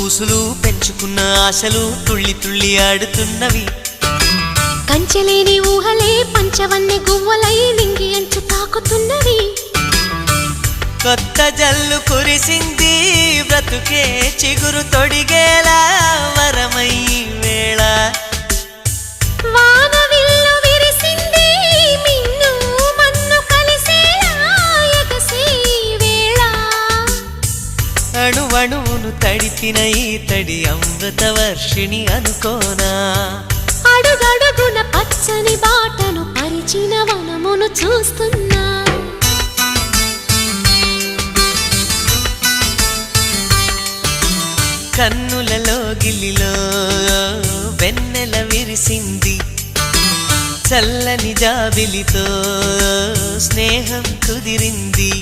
ఊసులు పెంచుకున్న ఆశలు తుళ్ళి తుళ్ళి ఆడుతున్నవి. కంచెలేని ఊహలే పంచవన్నె గువ్వలై నింగి అంచు తాకుతున్నవి. కొత్త జల్లు కురిసింది బ్రతుకే చిగురు తొడిగేలా వరమై వేళ. వానవిల్లు విరిసింది మిన్ను మన్ను కలిసేలా ఎగసే వేళ. అణువణువును తడిపిన ఈ తడి అమృత వర్షిణి అనుకోనా. అడుగడుగున పచ్చని బాటను పరిచిన వనమును చూస్తున్నా. కన్నులలో గిల్లిలో వెన్నెల విరిసింది. చల్లని జాబిలితో స్నేహం కుదిరింది.